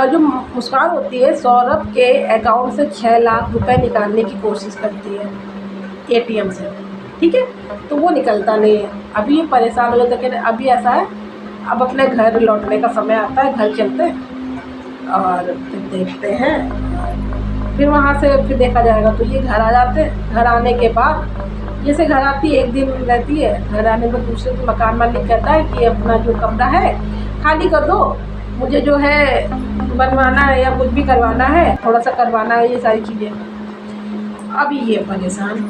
S1: जो मुस्कान होती है सौरभ के अकाउंट से 6 लाख रुपए निकालने की कोशिश करती है एटीएम से, ठीक है। तो वो निकलता नहीं है। अभी ये परेशान हो जाता है कि अभी ऐसा है, अब अपने घर लौटने का समय आता है, घर चलते हैं और फिर देखते हैं, फिर वहाँ से फिर देखा जाएगा। तो ये घर आ जाते हैं। घर आने के बाद जैसे घर आती है, एक दिन रहती है, घर आने में दूसरे दिन मकान मालिक कहता है कि अपना जो कमरा है खाली कर दो, मुझे जो है बनवाना है या कुछ भी करवाना है, थोड़ा सा करवाना है, ये सारी चीज़ें। अभी ये परेशान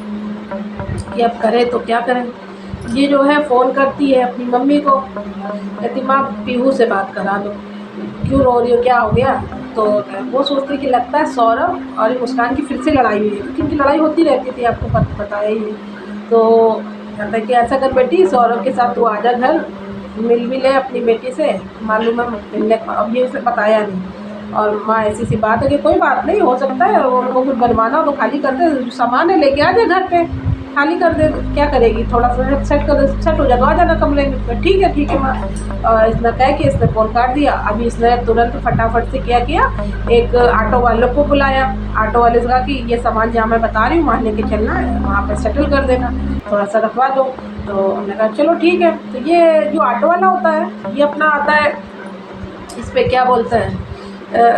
S1: कि अब करें तो क्या करें। ये जो है फ़ोन करती है अपनी मम्मी को, कहती माँ पीहू से बात करा दो, क्यों रो रही हो, क्या हो गया। तो वो सोचती कि लगता है सौरभ और मुस्कान की फिर से लड़ाई हुई है, क्योंकि इनकी लड़ाई होती रहती थी, आपको बताया ही है। तो कहता है कि ऐसा कर बेटी, सौरभ के साथ तू आजा घर, मिल भी ले अपनी बेटी से, मालूम है मिलने। अब ये उसे बताया नहीं। और माँ ऐसी सी बात है कि कोई बात नहीं, हो सकता है उनको कुछ बनवाना हो तो खाली कर दे, सामान है लेके आ जाए घर पे, खाली कर दे, क्या करेगी, थोड़ा सा सेट कर दे, सेट हो जाए तो आ जाना कमरे में। ठीक है माँ। और इसने कह के इसने फ़ोन काट दिया। अभी इसने तुरंत फटाफट से क्या किया, एक ऑटो वालों को बुलाया। ऑटो वाले से कहा कि ये सामान जहाँ मैं बता रही हूँ वहाँ लेके चलना है, वहाँ पर सेटल कर देना, थोड़ा सा रखवा दो। तो हमने कहा चलो ठीक है। तो ये जो ऑटो वाला होता है, ये अपना आता है, इस पर क्या बोलते हैं,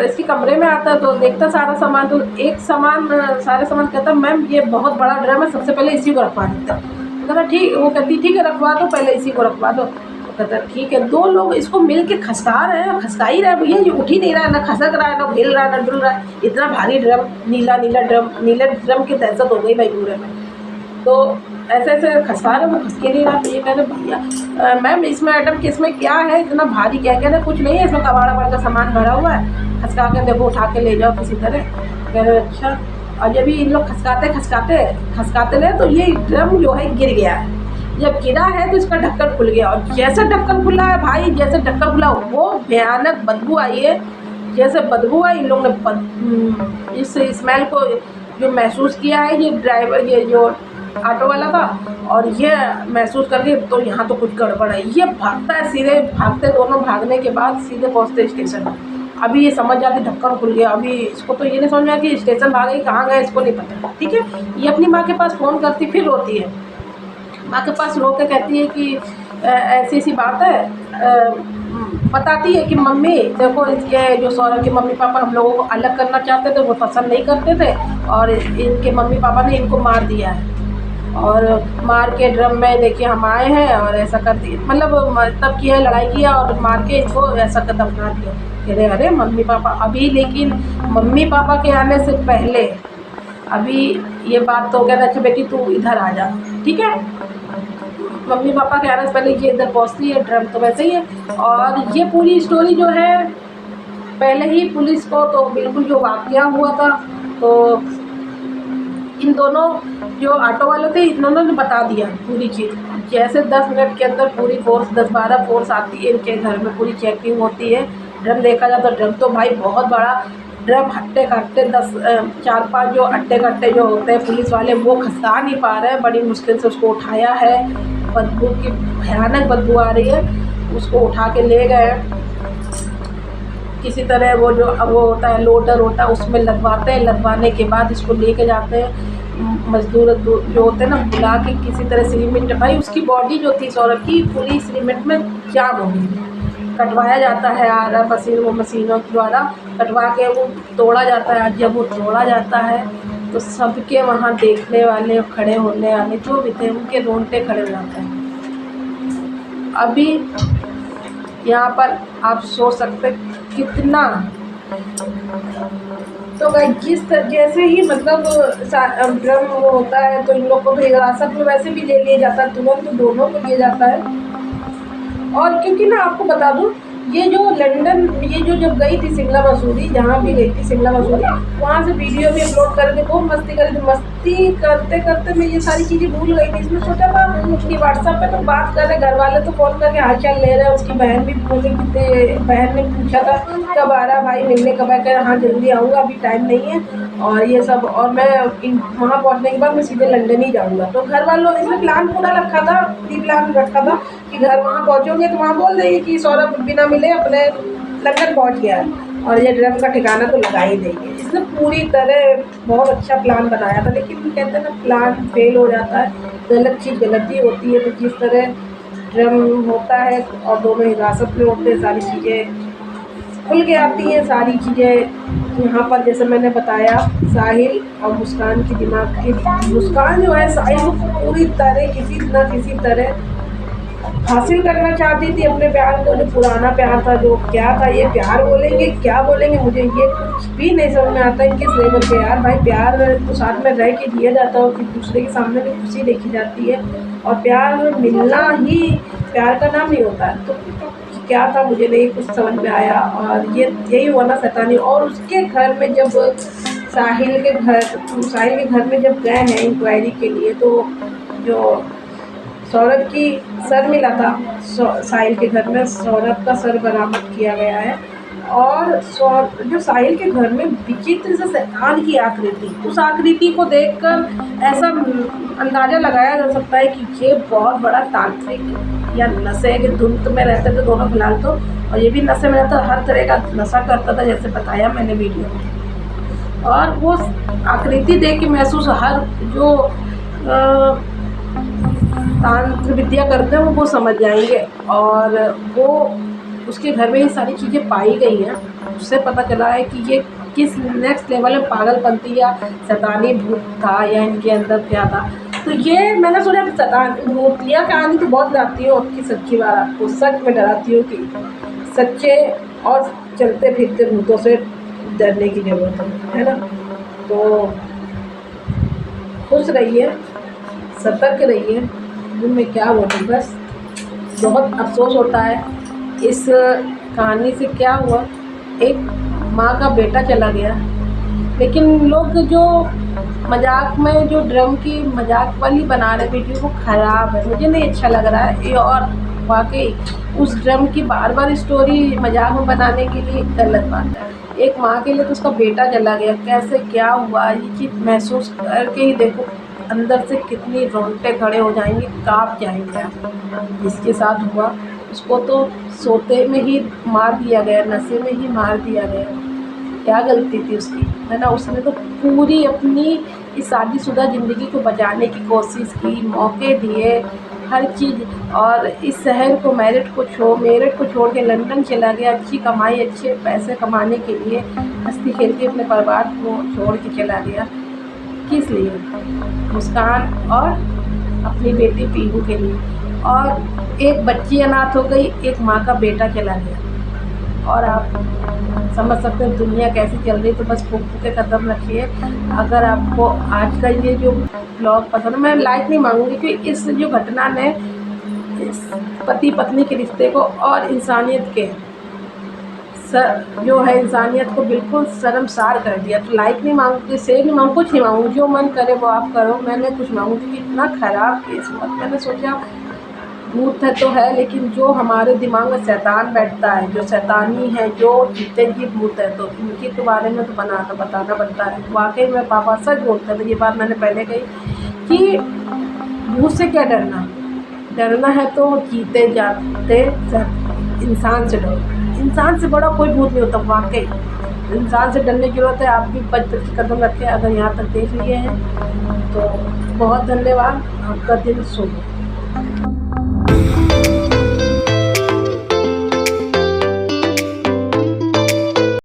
S1: इसके कमरे में आता है, तो देखता सारा सामान, तो एक सामान, सारे सामान कहता मैम ये बहुत बड़ा ड्रम है, सबसे पहले इसी को रखवा देता है। कहता ठीक, वो कहती ठीक है रखवा दो, पहले इसी को रखवा दो। तो कहता ठीक है। 2 लोग इसको मिल के खसका रहे हैं, खसका ही रहे हैं भैया, ये उठ ही नहीं रहा है, ना खसक रहा है, ना हिल रहा है, ना डुल रहा है। इतना भारी ड्रम, नीला ड्रम, नीले ड्रम की दहशत हो गई भाई पूरे में। तो ऐसे ऐसे खसका रहे, वो खसके नहीं रहा। तो ये कह रहे भैया मैम इसमें आइटम किसमें क्या है, इतना भारी क्या, कह रहे कुछ नहीं है, इसमें कबाड़ा भर का सामान भरा हुआ है, खसका के देखो, उठा के ले जाओ किसी तरह। कह रहे अच्छा। और जब भी इन लोग खसकाते रहे तो ये ड्रम जो है गिर गया है। जब गिरा है तो इसका ढक्कन खुल गया, और जैसे ढक्कन खुला है भाई, जैसे ढक्कन खुला वो भयानक बदबू आई है। जैसे बदबू आई, इन लोग ने इस स्मेल को जो महसूस किया है, ये ड्राइवर, ये जो ऑटो वाला था, और ये महसूस करके तो यहाँ तो कुछ गड़बड़ है। ये भागता है सीधे, भागते दोनों, भागने के बाद सीधे पहुँचते स्टेशन। अभी ये समझ जाती ढक्कन खुल गया। अभी इसको तो ये नहीं समझ में आया कि स्टेशन भाग गई, कहाँ गए इसको नहीं पता, ठीक है। ये अपनी माँ के पास फ़ोन करती, फिर रोती है, माँ के पास रो के कहती है कि ऐसी ऐसी बात है। बताती है कि मम्मी देखो, इसके जो सौरभ के मम्मी पापा हम लोगों को अलग करना चाहते थे, वो पसंद नहीं करते थे, और इनके मम्मी पापा ने इनको मार दिया है, और मार के ड्रम में देखिए हम आए हैं और ऐसा कर दिया, मतलब तब की है, लड़ाई किया और मार के इसको ऐसा कदम बना दिया। कह रहे अरे मम्मी पापा अभी, लेकिन मम्मी पापा के आने से पहले अभी ये बात तो कहता अच्छा बेटी तू इधर आ जा, ठीक है। मम्मी पापा के आने से पहले ये इधर पहुँचती है, ड्रम तो वैसे ही है। और ये पूरी स्टोरी जो है पहले ही पुलिस को तो बिल्कुल जो वाक़या हुआ था, तो इन दोनों जो ऑटो वाले थे इन्होंने बता दिया पूरी चीज़। जैसे 10 मिनट के अंदर पूरी फोर्स, 10-12 फोर्स आती है इनके घर में, पूरी चेकिंग होती है। ड्रम देखा जाए तो ड्रम तो भाई बहुत बड़ा ड्रम, हट्टे कट्टे 4-5 जो अट्टे कट्टे जो होते हैं पुलिस वाले, वो खसका नहीं पा रहे हैं, बड़ी मुश्किल से उसको उठाया है। बदबू की भयानक बदबू आ रही है, उसको उठा के ले गए किसी तरह। वो जो वो होता है लोडर होता है, उसमें लगवाते हैं, लगवाने के बाद इसको लेके जाते हैं मजदूर जो होते हैं ना, बुला के किसी तरह सीमेंट, भाई उसकी बॉडी जो थी सौरभ की पूरी सीमेंट में जाम हो गई। कटवाया जाता है आरा मशीन, वो मशीनों द्वारा कटवा के वो तोड़ा जाता है। जब वो तोड़ा जाता है तो सबके वहाँ देखने वाले, खड़े होने वाले जो भी थे, उनके रोंगटे खड़े हो जाते हैं। अभी यहाँ पर आप सोच सकते कितना, तो जिस जैसे ही मतलब ड्रम वो होता है तो इन लोग को तो हिरासत में वैसे भी ले लिया जाता है, तुरंत तो दोनों को लिया जाता है। और क्योंकि ना आपको बता दूं, ये जो लंदन, ये जो जब गई थी शिमला मसूरी, जहाँ भी गई थी शिमला मसूरी, वहाँ से वीडियो भी अपलोड करके खूब मस्ती करी थी। मस्ती करते करते मैं ये सारी चीज़ें भूल गई थी। इसमें सोचा था कि व्हाट्सएप पे तो बात कर रहे, घर वाले तो फ़ोन करके हाल चाल ले रहे हैं। उसकी बहन भी मुझे कितने, बहन ने पूछा था कब आ रहा भाई मिलने, कब आ कर, हाँ जल्दी आऊँगा, अभी टाइम नहीं है। और ये सब, और मैं वहाँ पहुँचने के बाद मैं सीधे लंदन ही जाऊँगा। तो घर वालों ने इसमें प्लान पूरा रखा था, प्री प्लान रखा था कि घर वहाँ पहुँचोगे तो वहाँ बोल देंगे कि सौरभ बिना मिले अपने लंदन पहुँच गया है, और ये ड्रम का ठिकाना तो लगा ही देंगे। इसने पूरी तरह बहुत अच्छा प्लान बनाया था, लेकिन कहते हैं ना प्लान फेल हो जाता है, गलत चीज़ गलती होती है। तो जिस तरह ड्रम होता है और दोनों हिरासत में होते हैं, सारी चीज़ें खुल के आती हैं, सारी चीज़ें यहाँ पर जैसे मैंने बताया साहिल और मुस्कान की दिमाग की, मुस्कान जो है साहिल को पूरी तरह किसी न किसी तरह हासिल करना चाहती थी अपने प्यार को, जो पुराना प्यार था, जो क्या था, ये प्यार बोलेंगे क्या बोलेंगे, मुझे ये कुछ भी नहीं समझ में आता है किस लेवल पे। यार भाई प्यार तो साथ में रह के दिया जाता है, कि दूसरे के सामने भी खुशी देखी जाती है, और प्यार मिलना ही प्यार का नाम नहीं होता है। तो क्या था मुझे नहीं कुछ समझ में आया, और ये यही हुआ ना शैतानी। और उसके घर में जब साहिल के घर में जब गए हैं इंक्वायरी के लिए, तो जो सौरभ की सर मिला था, साहिल के घर में सौरभ का सर बरामद किया गया है। और जो साहिल के घर में विचित्र से शैतान की आकृति, उस आकृति को देखकर ऐसा अंदाज़ा लगाया जा सकता है कि ये बहुत बड़ा तांत्रिक या नशे के धुंध में रहते थे दोनों फिलहाल तो, और ये भी नशे में रहता, हर तरह का नशा करता था जैसे बताया मैंने वीडियो में। और वो आकृति देख के महसूस, हर जो तांत्रिक विद्या करते हैं वो समझ जाएंगे, और वो उसके घर में ये सारी चीज़ें पाई गई हैं। उससे पता चला है कि ये किस नेक्स्ट लेवल में पागलपंती या शैतानी भूत था, या इनके अंदर क्या था। तो ये मैंने सुना शैतान भूतिया कहानी तो बहुत डराती हूँ, आपकी सच्ची बात आपको सच में डराती हूँ कि सच्चे और चलते फिरते भूतों से डरने की ज़रूरत है ना। तो खुश रहिए, सतर्क रहिए, में क्या बोलूँ, बस बहुत अफसोस होता है इस कहानी से। क्या हुआ, एक माँ का बेटा चला गया, लेकिन लोग जो मजाक में जो ड्रम की मजाक वाली बना रहे वीडियो वो ख़राब है, मुझे नहीं अच्छा लग रहा है ये। और वाकई उस ड्रम की बार बार स्टोरी मजाक में बनाने के लिए गलत बात है। एक माँ के लिए तो उसका बेटा चला गया, कैसे क्या हुआ ये चीज़ महसूस करके ही देखो अंदर से कितनी रोंगटे खड़े हो जाएंगे, काँप जाएंगे आप। जिसके साथ हुआ उसको तो सोते में ही मार दिया गया, नशे में ही मार दिया गया। क्या गलती थी उसकी, है ना। उसने तो पूरी अपनी इस शादीशुदा ज़िंदगी को बचाने की कोशिश की, मौके दिए, हर चीज़। और इस शहर को मेरठ को छोड़ के लंदन चला गया, अच्छी कमाई, अच्छे पैसे कमाने के लिए हंसती खेलती अपने परिवार को छोड़ के चला गया। किस लिए? मुस्कान और अपनी बेटी पीहू के लिए। और एक बच्ची अनाथ हो गई, एक माँ का बेटा चला गया। और आप समझ सकते हैं दुनिया कैसी चल रही। तो बस फूक के कदम रखिए। अगर आपको आज का ये जो ब्लॉग पसंद है, मैं लाइक नहीं मांगूंगी कि इस जो घटना ने इस पति पत्नी के रिश्ते को और इंसानियत के जो है इंसानियत को बिल्कुल शर्मसार कर दिया। तो लाइक नहीं मांगूंगी, शेयर नहीं मांगूंगी, कुछ नहीं मांगूंगी, जो मन करे वो आप करो। मैंने कुछ मांगूंगी कि इतना ख़राब केस हुआ। मैंने सोचा भूत है तो है, लेकिन जो हमारे दिमाग में शैतान बैठता है, जो शैतानी है, जो जीते जी भूत है, तो इनके के बारे में तो बताना बनता है। वाकई में पापा सच बोलते थे, ये बात मैंने पहले कही कि भूत से क्या डरना है तो जीते जाते इंसान से डरो। इंसान से बड़ा कोई भूत नहीं होता। वाकई इंसान से डरने की ज़रूरत है। आप भी बच के कदम रखें। अगर यहाँ तक देख लिए हैं तो बहुत धन्यवाद। आपका दिन शुभ हो।